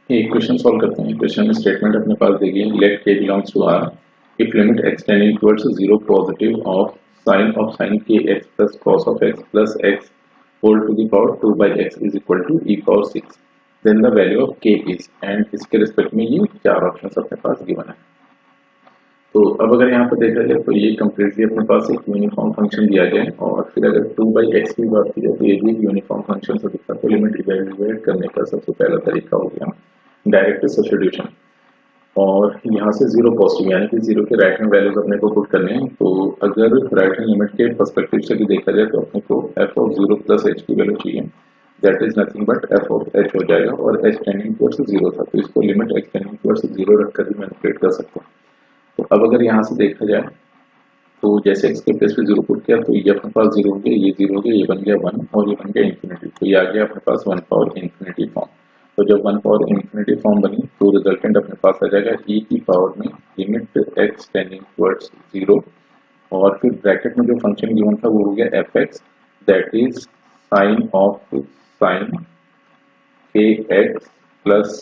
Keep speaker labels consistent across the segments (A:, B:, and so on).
A: ये equation solve करते हैं। इक्वेशन में स्टेटमेंट अपने पास देगी, let k belongs to r if limit x tending towards 0 positive of sin kx plus cos of x plus x whole to the power 2 by x is equal to e power 6 then the value of k is, and इसके respect में ये चार option अपने पास given है। तो अब अगर यहाँ पर देखा जाए तो ये कम्प्लीटली अपने पास एक यूनिफॉर्म फंक्शन दिया गया है, और फिर अगर 2/x की बात की जाए तो ये भी एक यूनिफॉर्म फंक्शन से दिखता है। तो लिमिट इवेल्युएट करने का सबसे पहला तरीका हो गया डायरेक्ट सब्स्टिट्यूशन, और यहाँ से जीरो पॉजिटिव यानी कि जीरो के राइट हैंड वैल्यूज अपने को पुट करने हैं। तो अगर राइट हैंड लिमिट के पर्सपेक्टिव से भी देखा जाए तो अपने को f ऑफ 0 प्लस h की वैल्यू चाहिए, that is nothing but f of h हो जाएगा, और h टेंडिंग टुवर्ड्स 0 था तो इसको लिमिट h टेंडिंग टुवर्ड्स 0 रखकर भी मैनिपुलेट कर सकते हैं। तो अब अगर यहाँ से देखा जाए तो जैसे x के प्लेस पे 0 पुट किया तो ये अपने पास 0 हो गया, ये 0 हो गया, ये बन गया 1 और ये बन गया इंफिनिटी, तो ये आ गया अपने पास 1 पावर इंफिनिटी फॉर्म। तो जब 1 पावर इंफिनिटी फॉर्म बनी तो रिजल्टेंट अपने पास आ जाएगा e की पावर में लिमिट x टेंडिंग टुवर्ड्स 0, और फिर ब्रैकेट में जो फंक्शन गिवन था वो हो गया fx, that is sine of sine kx plus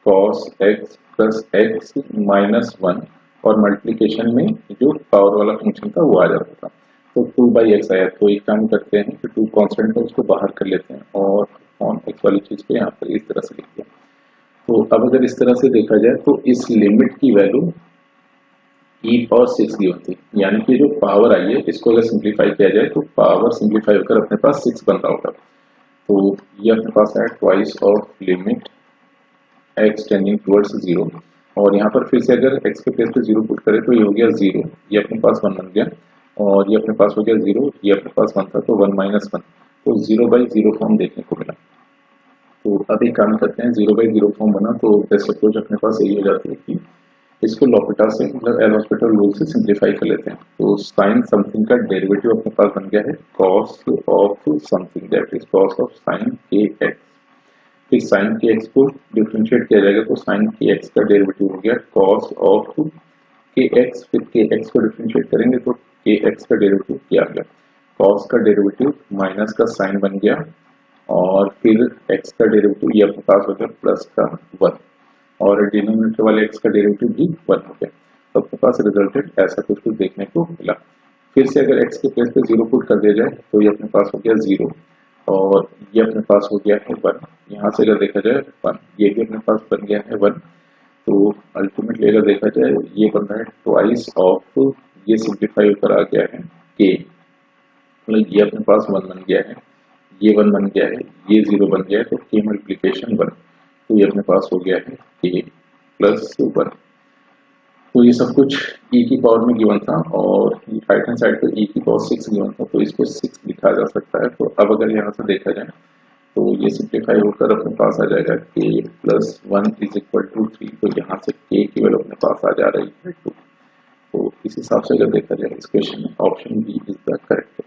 A: cos x plus x minus 1, और मल्टीप्लिकेशन में जो पावर वाला फंक्शन था वो आ जाता था। तो 2/x आया, तो एक काम करते हैं कि 2 कांस्टेंट है उसको बाहर कर लेते हैं और ऑन x वाली चीज को यहाँ पर इस तरह से लिख दिया। तो अब अगर इस तरह से देखा जाए तो इस लिमिट की वैल्यू e पावर 6 दी होती, यानी कि जो पावर आई है इसको अगर सिंप्लीफाई किया जाए तो पावर सिंप्लीफाई होकर अपने पास 6 बन रहा होगा। तो ये अपने पास है twice of limit x tending towards 0, और यहाँ पर फिर से अगर x के प्लेस पे 0 पुट करें तो ये हो गया 0, ये अपने पास 1 बन गया, और ये अपने पास हो गया 0, ये अपने पास 1 था तो 1 माइनस 1, तो 0/0 फॉर्म देखने को मिला। तो अब एक काम करते हैं, 0/0 फॉर्म बना तो बेस्ट अप्रोच अपने पास यही हो जाती है कि इसको लॉपिटा से मतलब एल हॉस्पिटल रूल से सिंप्लीफाई कर लेते हैं। तो साइन समथिंग का डेरिवेटिव अपने पास बन गया है cos of something, that is cos of sine के एक्स। फिर साइन के एक्स को डिफरेंशिएट किया जाएगा तो साइन के एक्स का डेरिवेटिव हो गया कॉस ऑफ के एक्स, फिर के एक्स को डिफरेंशिएट करेंगे तो के एक्स का डेरिवेटिव क्या आ गया, कॉस का डेरिवेटिव माइनस का साइन बन गया, और फिर एक्स का डेरिवेटिव ये अपने पास हो गया प्लस का 1, और डिनोमिनेटर वाले x का डेरिवेटिव भी 1 हो गया। तो अपने पास रिजल्टेड ऐसा कुछ देखने को मिला। फिर से अगर x के प्लेस पे 0 पुट कर दिया जाए तो ये अपने पास हो गया 0, और ये अपने पास हो गया है 1, यहाँ से अगर देखा जाए 1, ये भी अपने पास बन गया है 1। तो अल्टीमेटली अगर देखा जाए ये बन रहा है ट्वाइस ऑफ, ये सिंप्लीफाई होकर आ गया है k, मतलब ये अपने पास 1 बन गया है, ये 1 बन गया है, ये 0 बन गया है, तो k मल्टीप्लिकेशन 1, तो ये अपने पास हो गया है k प्लस 1। तो ये सब कुछ e की पावर में गिवन था, और राइट हैंड साइड पर e की पावर 6 गिवन था, तो इसको 6 लिखा जा सकता है। तो अब अगर यहाँ से देखा जाए तो ये सिंप्लीफाई होकर अपने पास आ जाएगा k plus 1 is equal to 3, तो यहाँ से k की वैल्यू अपने पास आ जा रही है 2। तो इस हिसाब से अगर देखा जाए इस क्वेश्चन में option B is the correct.